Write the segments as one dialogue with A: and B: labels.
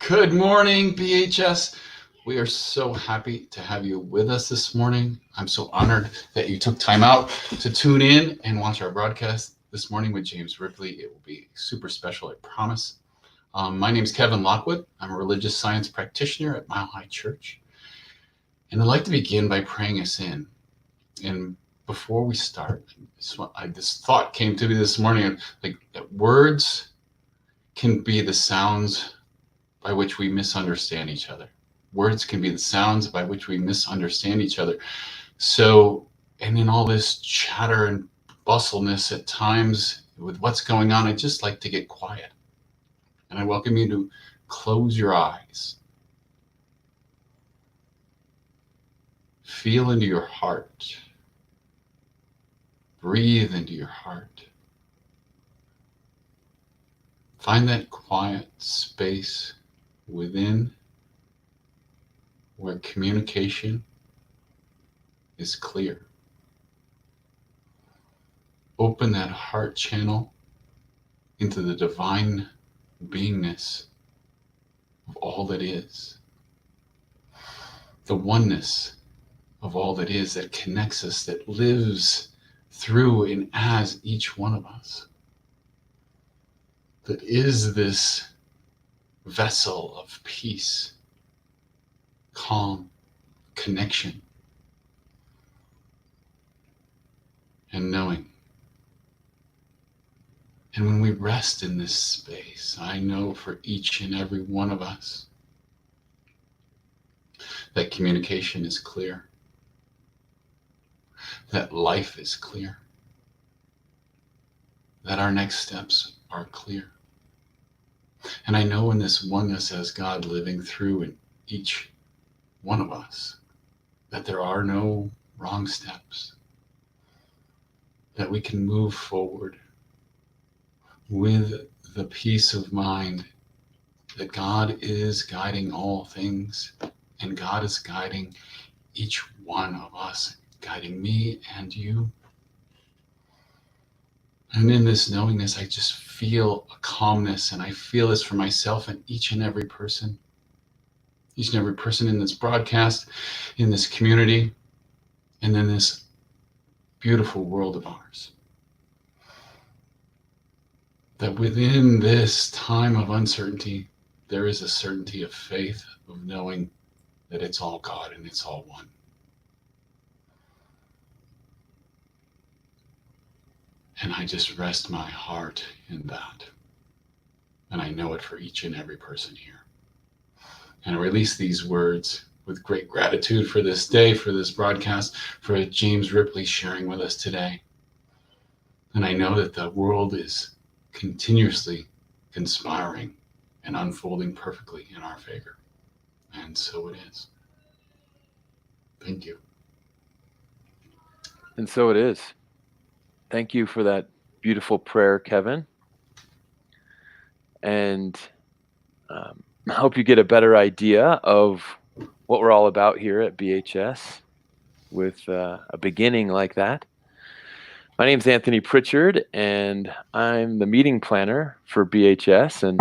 A: Good morning, BHS. We are so happy to have you with us this morning. I'm so honored that you took time out to tune in and watch our broadcast this morning with James Ripley. It will be super special, I promise. My name is Kevin Lockwood. I'm a religious science practitioner at Mile High Church. And I'd like to begin by praying us in. And before we start, this thought came to me this morning, like that words can be the sounds by which we misunderstand each other. Words can be the sounds by which we misunderstand each other. So, and in all this chatter and bustleness at times with what's going on, I'd just like to get quiet. And I welcome you to close your eyes. Feel into your heart. Breathe into your heart. Find that quiet space within where communication is clear. Open that heart channel into the divine beingness of all that is, the oneness of all that is, that connects us, that lives through and as each one of us, that is this vessel of peace, calm, connection, and knowing. And when we rest in this space, I know for each and every one of us that communication is clear, that life is clear, that our next steps are clear. And I know in this oneness as God living through in each one of us, that there are no wrong steps, that we can move forward with the peace of mind that God is guiding all things, and God is guiding each one of us, guiding me and you. And in this knowingness, I just feel a calmness, and I feel this for myself and each and every person in this broadcast, in this community, and in this beautiful world of ours. That within this time of uncertainty, there is a certainty of faith, of knowing that it's all God and it's all one. And I just rest my heart in that. And I know it for each and every person here. And I release these words with great gratitude for this day, for this broadcast, for James Ripley sharing with us today. And I know that the world is continuously conspiring and unfolding perfectly in our favor. And so it is. Thank you.
B: And so it is. Thank you for that beautiful prayer, Kevin. And I hope you get a better idea of what we're all about here at BHS with a beginning like that. My name is Anthony Pritchard, and I'm the meeting planner for BHS, and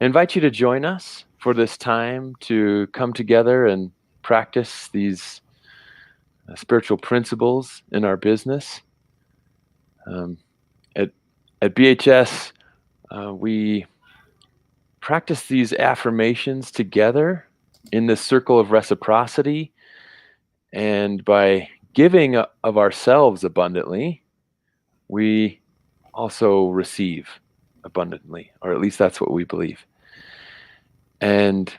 B: I invite you to join us for this time to come together and practice these spiritual principles in our business. At BHS, we practice these affirmations together in this circle of reciprocity, and by giving of ourselves abundantly, we also receive abundantly, or at least that's what we believe. And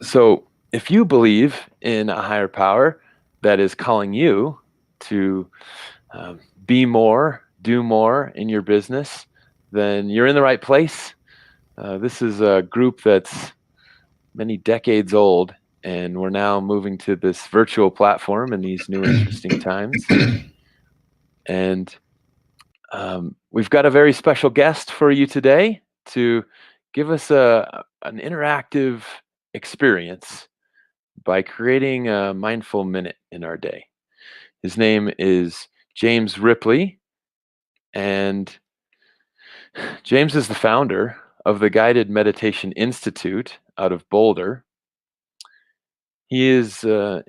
B: so if you believe in a higher power that is calling you to be more, do more in your business, then you're in the right place. This is a group that's many decades old, and we're now moving to this virtual platform in these new interesting times. And we've got a very special guest for you today to give us an interactive experience by creating a mindful minute in our day. His name is James Ripley, and James is the founder of the Guided Meditation Institute out of Boulder. He is a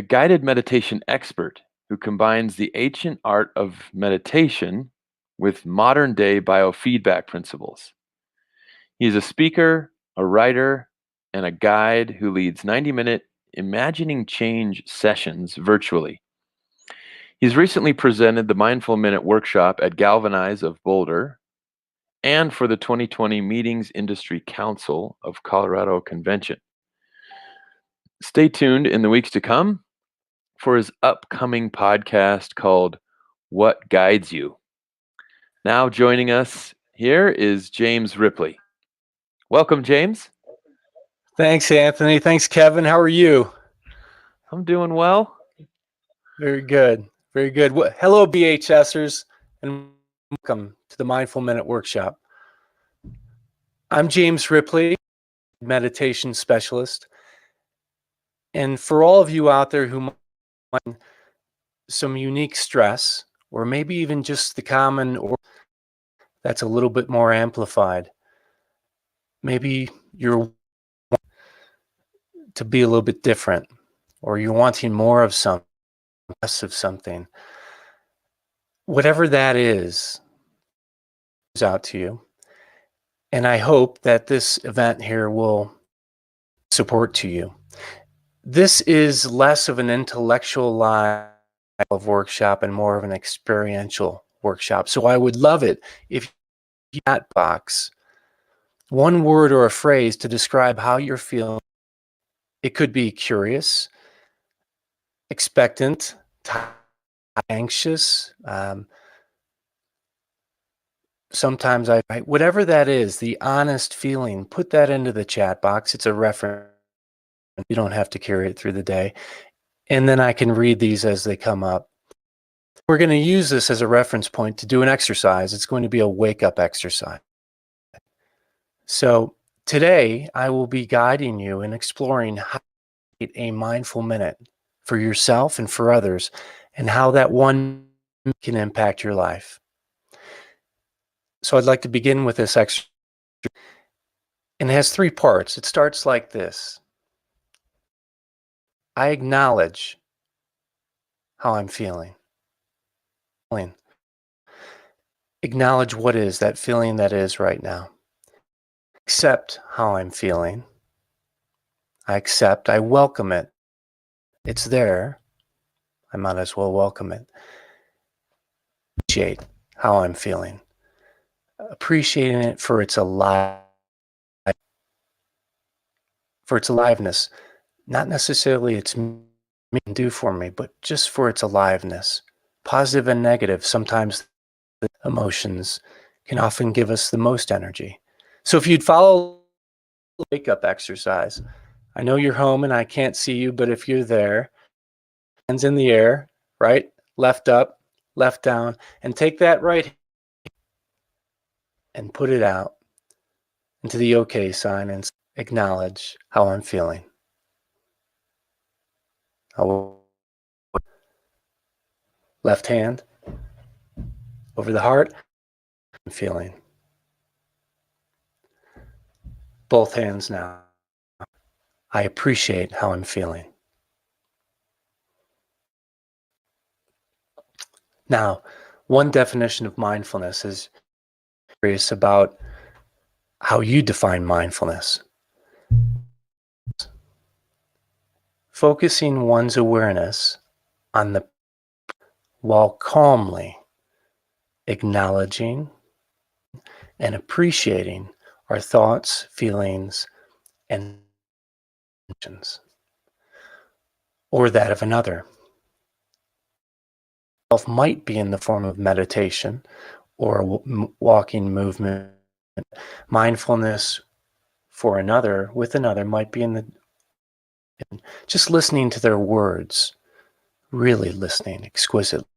B: guided meditation expert who combines the ancient art of meditation with modern day biofeedback principles. He is a speaker, a writer, and a guide who leads 90-minute Imagining Change sessions virtually. He's recently presented the Mindful Minute workshop at Galvanize of Boulder and for the 2020 Meetings Industry Council of Colorado Convention. Stay tuned in the weeks to come for his upcoming podcast called What Guides You. Now joining us here is James Ripley. Welcome, James.
C: Thanks, Anthony. Thanks, Kevin. How are you?
B: I'm doing well.
C: Very good. Very good. Hello, BHSers, and welcome to the Mindful Minute Workshop. I'm James Ripley, meditation specialist. And for all of you out there who might find some unique stress, or maybe even just the common or that's a little bit more amplified, maybe you're to be a little bit different, or you're wanting more of something, less of something. Whatever that is out to you. And I hope that this event here will support to you. This is less of an intellectual live of workshop and more of an experiential workshop. So I would love it if you chat box one word or a phrase to describe how you're feeling. It could be curious, expectant, anxious. Sometimes whatever that is, the honest feeling, put that into the chat box. It's a reference. You don't have to carry it through the day. And then I can read these as they come up. We're going to use this as a reference point to do an exercise. It's going to be a wake-up exercise. So today I will be guiding you in exploring how to create a mindful minute for yourself and for others, and how that one can impact your life. So I'd like to begin with this exercise. And it has three parts. It starts like this. I acknowledge how I'm feeling. Acknowledge what is that feeling that is right now. Accept how I'm feeling. I accept, I welcome it. It's there. I might as well welcome it. Appreciate how I'm feeling. Appreciating it for its aliveness. Not necessarily its do for me, but just for its aliveness. Positive and negative, sometimes the emotions can often give us the most energy. So if you'd follow the wake-up exercise, I know you're home and I can't see you, but if you're there, hands in the air, right, left up, left down, and take that right and put it out into the okay sign and acknowledge how I'm feeling. Left hand over the heart, I'm feeling. Both hands now. I appreciate how I'm feeling. Now, one definition of mindfulness is curious about how you define mindfulness. Focusing one's awareness on the while calmly acknowledging and appreciating our thoughts, feelings, and intentions, or that of another. Self might be in the form of meditation or a walking movement. Mindfulness for another, with another, might be in just listening to their words, really listening exquisitely.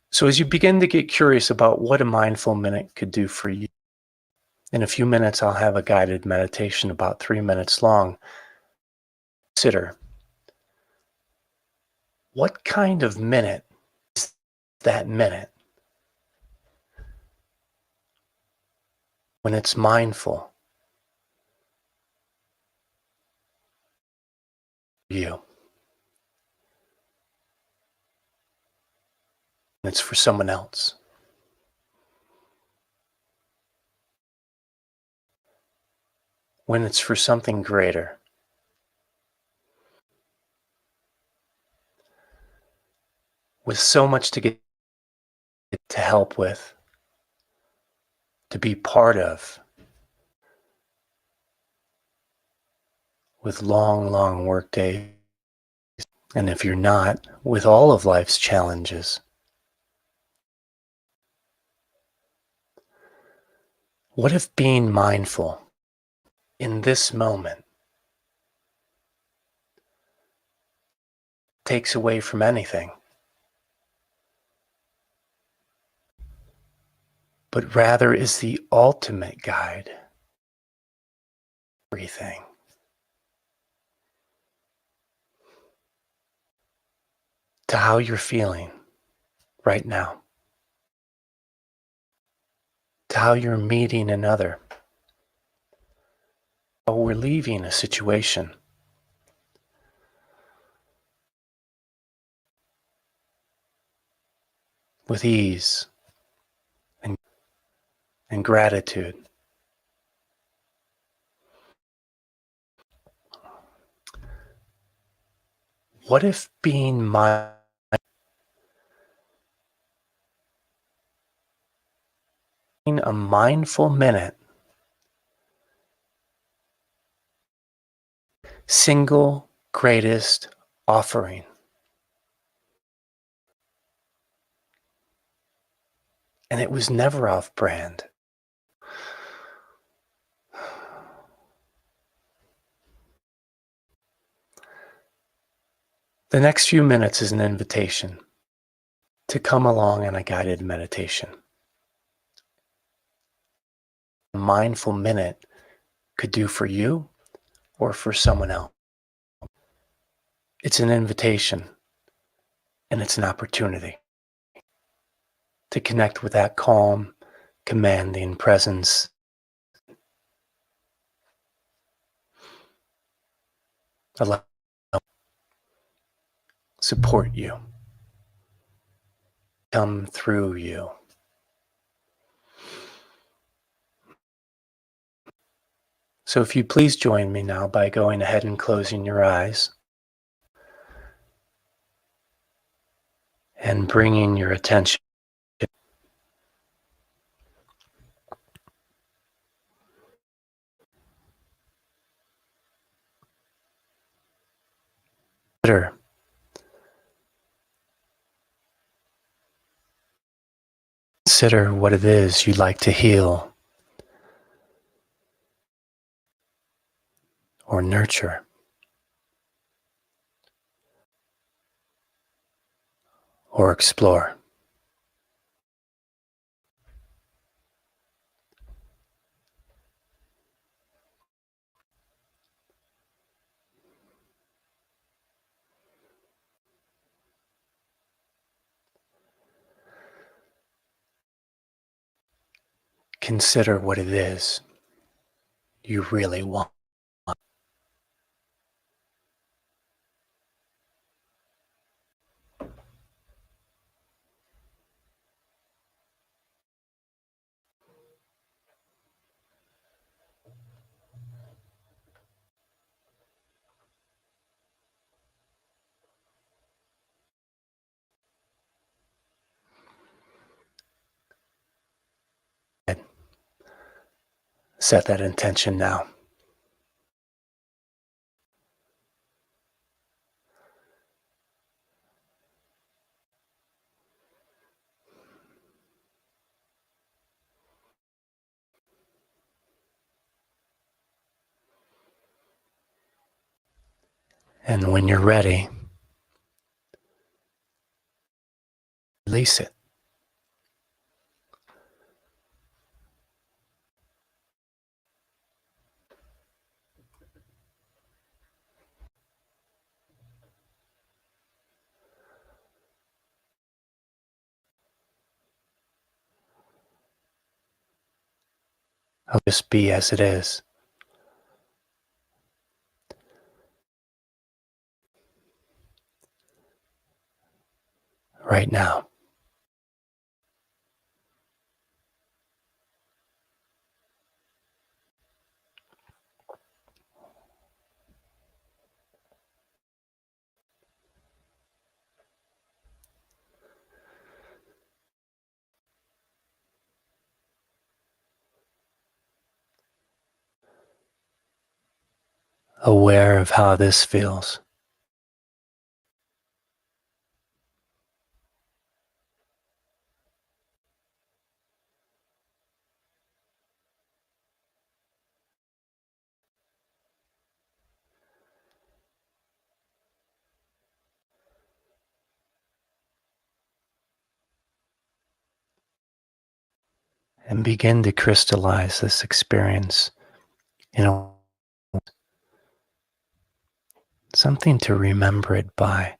C: So as you begin to get curious about what a mindful minute could do for you, in a few minutes I'll have a guided meditation about 3 minutes long. Consider, what kind of minute is that minute? when it's mindful you. And it's for someone else. When it's for something greater. With so much to get to help with, to be part of, with long, long work days. And if you're not, with all of life's challenges. What if being mindful in this moment takes away from anything, but rather is the ultimate guide for everything? To how you're feeling right now, to how you're meeting another, how we're leaving a situation, with ease and gratitude. What if being a mindful minute, single greatest offering? And it was never off brand. The next few minutes is an invitation to come along on a guided meditation. A mindful minute could do for you or for someone else. It's an invitation and it's an opportunity to connect with that calm, commanding presence. Allow support you, come through you. So if you please join me now by going ahead and closing your eyes and bringing your attention consider what it is you'd like to heal or nurture. Or explore. Consider what it is you really want. Set that intention now. And when you're ready, release it. I'll just be as it is. Right now. Aware of how this feels. And begin to crystallize this experience in something to remember it by.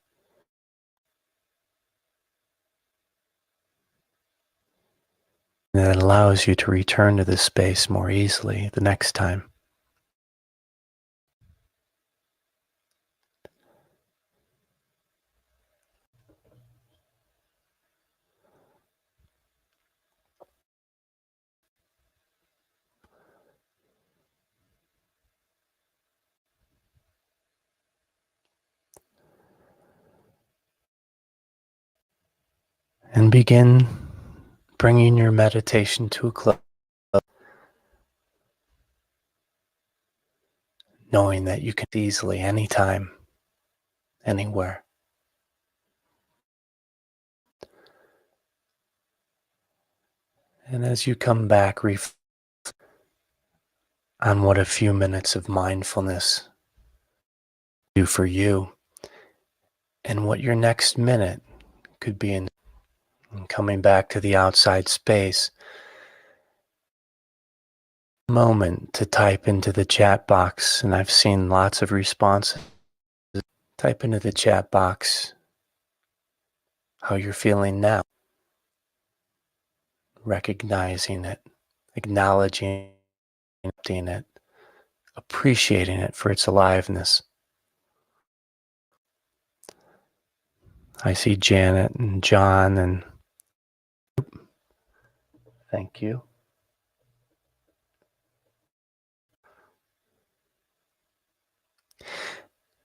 C: That allows you to return to this space more easily the next time. And begin bringing your meditation to a close, knowing that you can easily, anytime, anywhere. And as you come back, reflect on what a few minutes of mindfulness do for you, and what your next minute could be in. And coming back to the outside space, moment to type into the chat box, and I've seen lots of responses. Type into the chat box how you're feeling now, recognizing it, acknowledging it, appreciating it for its aliveness. I see Janet and John, and thank you.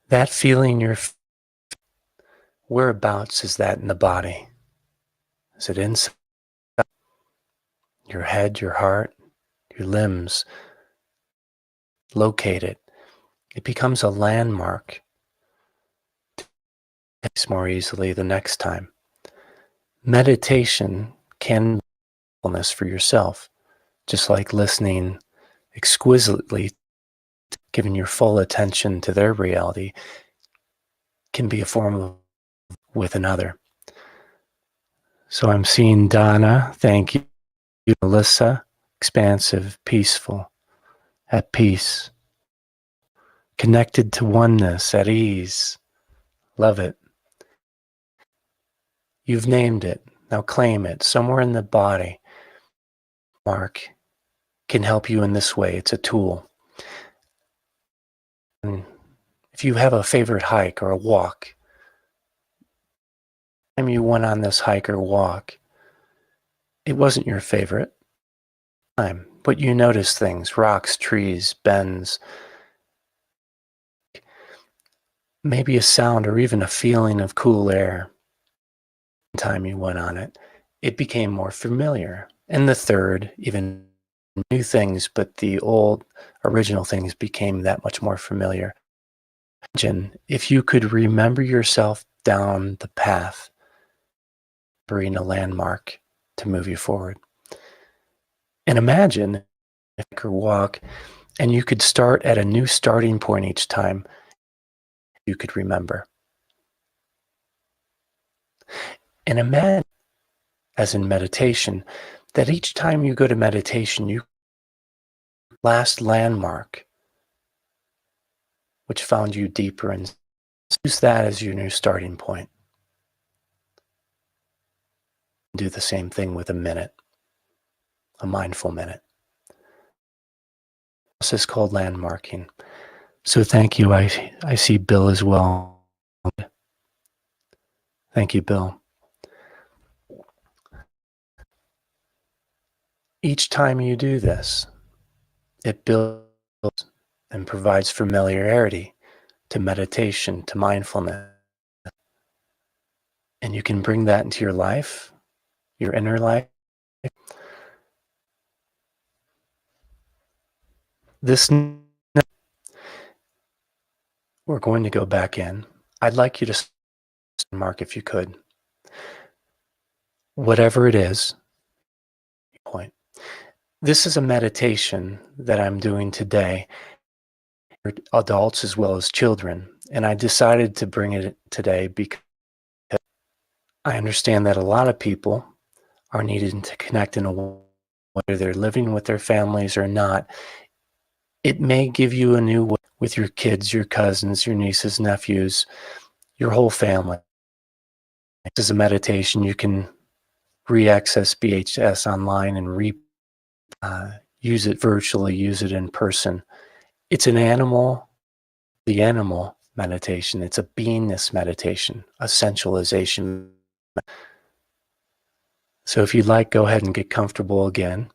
C: That feeling whereabouts is that in the body? Is it inside your head, your heart, your limbs? Locate it. It becomes a landmark. It's more easily the next time. Meditation can be mindfulness for yourself, just like listening exquisitely, giving your full attention to their reality, can be a form of with another. So I'm seeing Donna, thank you. Melissa, expansive, peaceful, at peace, connected to oneness, at ease. Love it. You've named it. Now claim it. Somewhere in the body, Mark can help you in this way. It's a tool. And if you have a favorite hike or a walk, time you went on this hike or walk, it wasn't your favorite time, but you noticed things, rocks, trees, bends, maybe a sound or even a feeling of cool air. Time you went on it, it became more familiar. And the third, even new things, but the old original things became that much more familiar. Imagine if you could remember yourself down the path, bring a landmark to move you forward. And imagine if you could walk and you could start at a new starting point each time you could remember. And imagine, as in meditation, that each time you go to meditation, you last landmark, which found you deeper, and use that as your new starting point. Do the same thing with a minute, a mindful minute. process called landmarking. So thank you. I see Bill as well. Thank you, Bill. Each time you do this, it builds and provides familiarity to meditation, to mindfulness. And you can bring that into your life, your inner life. We're going to go back in. I'd like you to mark, if you could, whatever it is, point. This is a meditation that I'm doing today for adults as well as children. And I decided to bring it today because I understand that a lot of people are needing to connect in a way, whether they're living with their families or not. It may give you a new way with your kids, your cousins, your nieces, nephews, your whole family. This is a meditation. You can re-access BHS online and use it virtually, use it in person. It's the animal meditation. It's a beingness meditation, a sensualization. So if you'd like, go ahead and get comfortable again.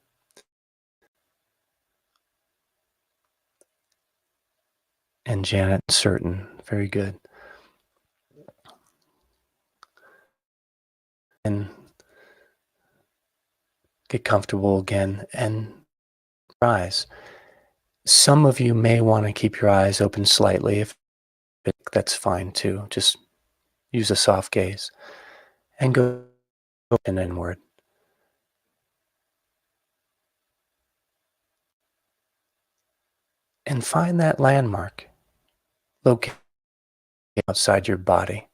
C: And Janet, certain, very good. And get comfortable again and rise. Some of you may want to keep your eyes open slightly. If that's fine too. Just use a soft gaze and go open inward. And find that landmark located outside your body.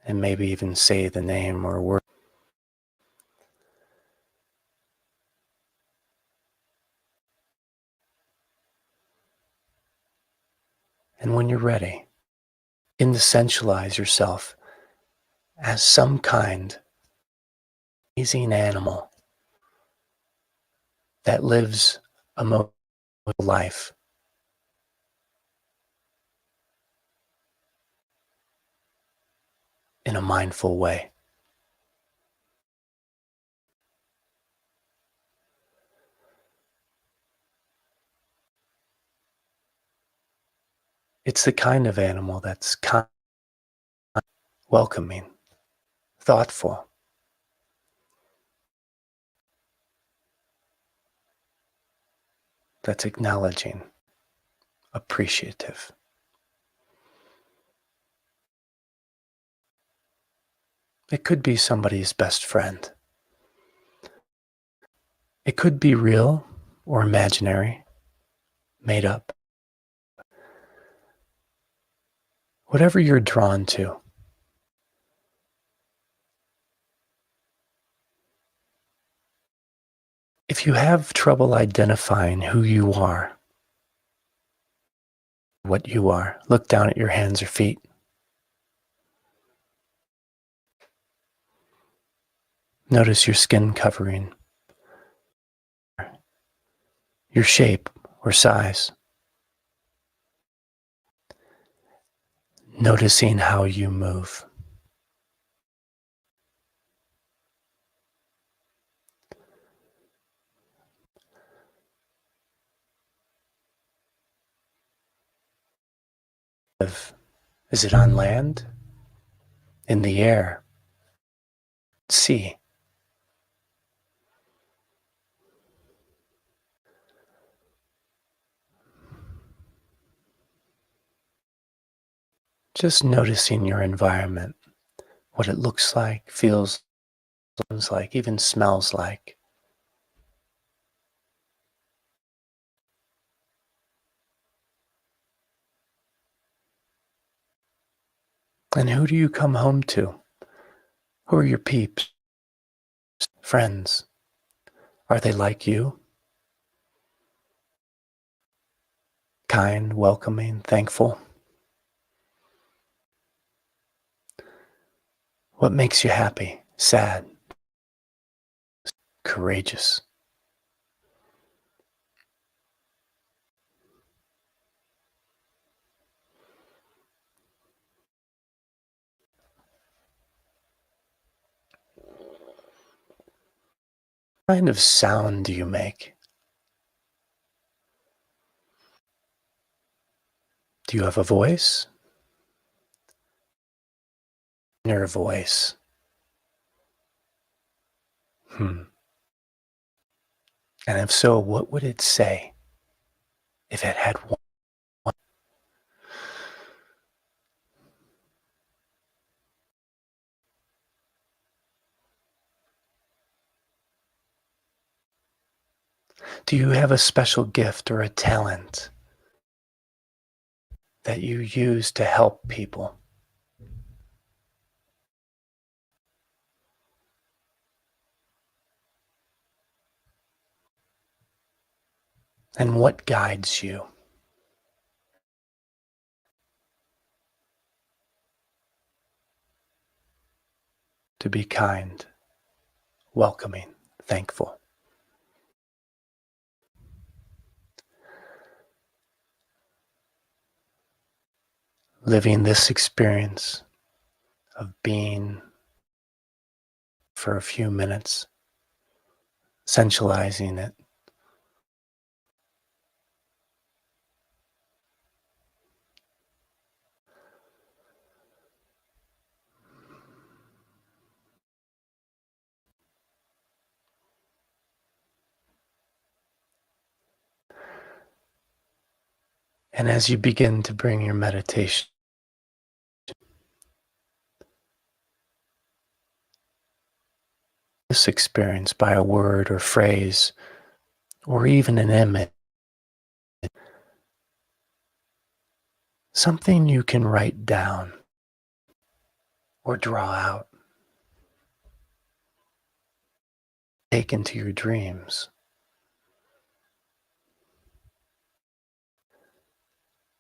C: And maybe even say the name or word. And when you're ready, essentialize yourself as some kind of amazing animal that lives a emotional life. In a mindful way. It's the kind of animal that's kind, welcoming, thoughtful, that's acknowledging, appreciative. It could be somebody's best friend. It could be real or imaginary, made up. Whatever you're drawn to. If you have trouble identifying who you are, what you are, look down at your hands or feet. Notice your skin covering, your shape or size. Noticing how you move. Is it on land? In the air? Sea? Just noticing your environment, what it looks like, feels like, even smells like. And who do you come home to? Who are your peeps? Friends? Are they like you? Kind, welcoming, thankful? What makes you happy, sad, courageous? kind of sound do you make? Do you have a voice? Inner voice. And if so, what would it say if it had one? Do you have a special gift or a talent that you use to help people? And what guides you? To be kind, welcoming, thankful. Living this experience of being for a few minutes, sensualizing it. And as you begin to bring your meditation, this experience by a word or phrase, or even an image, something you can write down or draw out, take into your dreams.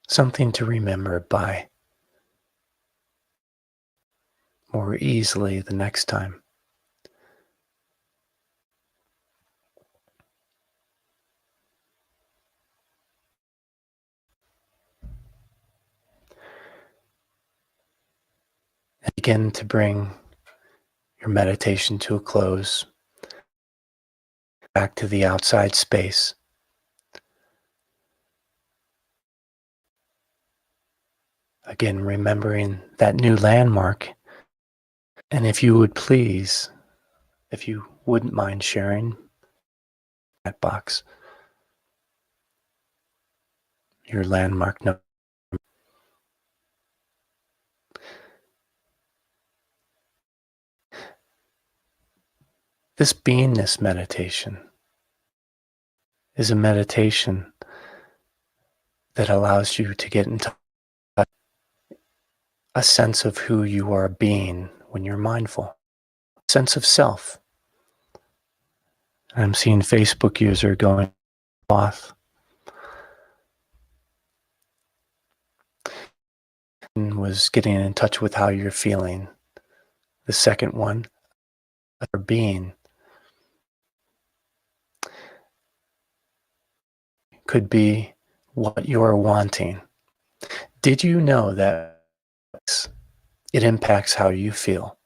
C: Something to remember by more easily the next time. And begin to bring your meditation to a close, back to the outside space. Again, remembering that new landmark. And if you would please, if you wouldn't mind sharing that box, your landmark number. This beingness meditation is a meditation that allows you to get into a sense of who you are being when you're mindful, a sense of self. I'm seeing Facebook user going off and was getting in touch with how you're feeling. The second one, being, could be what you're wanting. Did you know that it impacts how you feel?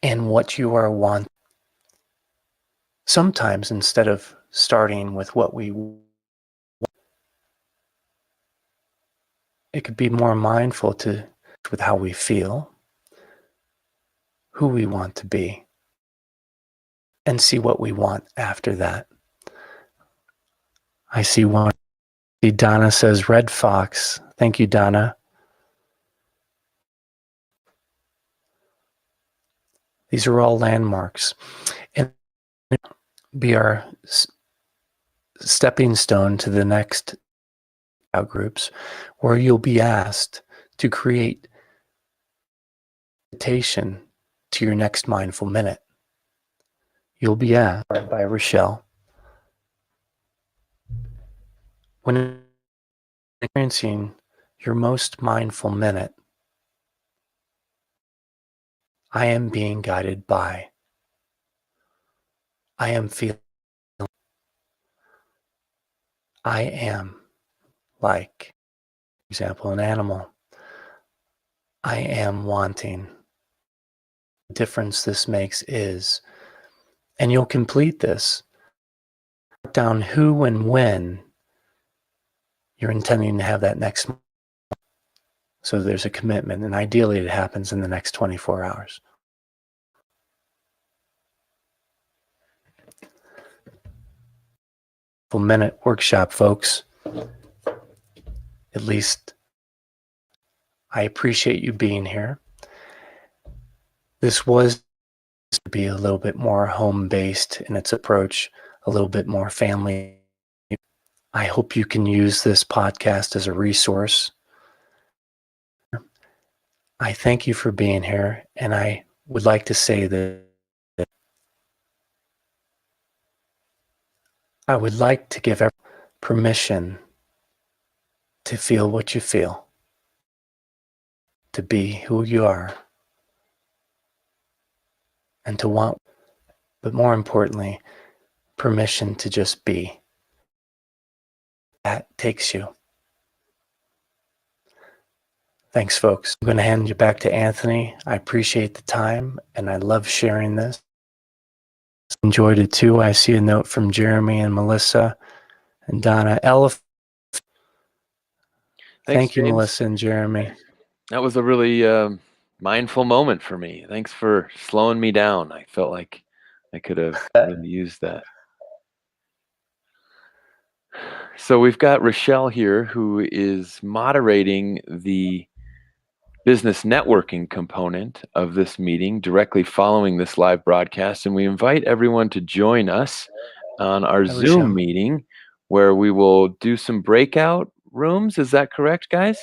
C: And what you are wanting. Sometimes instead of starting with what we want, it could be more mindful to with how we feel, who we want to be, and see what we want after that. I see one. Donna says red fox. Thank you, Donna. These are all landmarks, and be our stepping stone to the next out groups, where you'll be asked to create meditation to your next mindful minute. You'll be asked by Rochelle, when experiencing your most mindful minute, I am being guided by, I am feeling, I am like, for example, an animal. I am wanting. The difference this makes is, and you'll complete this, write down who and when you're intending to have that next month. So there's a commitment, and ideally it happens in the next 24 hours. Full-minute workshop, folks. At least I appreciate you being here. This was to be a little bit more home-based in its approach, a little bit more family. I hope you can use this podcast as a resource. I thank you for being here, and I would like to say that I would like to give everyone permission to feel what you feel, to be who you are, and to want, but more importantly, permission to just be. That takes you. Thanks, folks. I'm going to hand you back to Anthony. I appreciate the time, and I love sharing this. Enjoyed it too. I see a note from Jeremy and Melissa and Donna. Thank you,
B: James.
C: Melissa and Jeremy.
B: That was a really mindful moment for me. Thanks for slowing me down. I felt like I could have really used that. So we've got Rochelle here, who is moderating the business networking component of this meeting directly following this live broadcast. And we invite everyone to join us on our Zoom meeting, where we will do some breakout rooms. Is that correct, guys?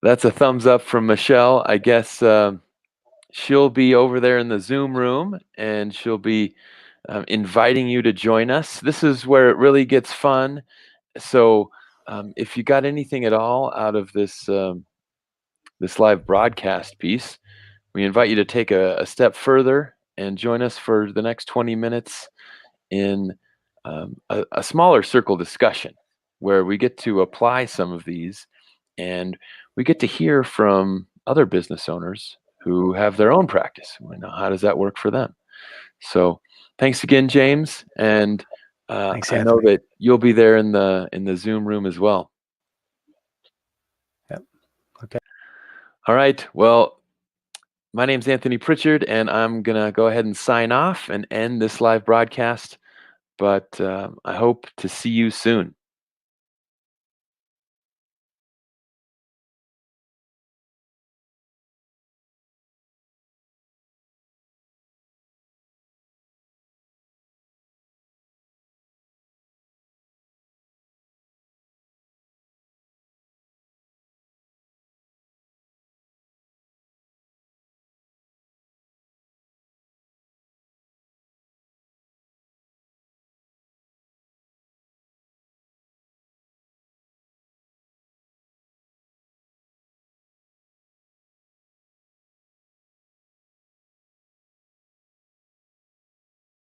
B: That's a thumbs up from Michelle. I guess she'll be over there in the Zoom room, and she'll be inviting you to join us. This is where it really gets fun. So if you got anything at all out of this this live broadcast piece, we invite you to take a step further and join us for the next 20 minutes in a smaller circle discussion, where we get to apply some of these, and we get to hear from other business owners who have their own practice. We know, how does that work for them? So thanks again, James, and
C: Thanks,
B: I know
C: Anthony.
B: that you'll be there in the Zoom room as well.
C: Yep. Okay.
B: All right. Well, my name's Anthony Pritchard, and I'm gonna go ahead and sign off and end this live broadcast. But I hope to see you soon.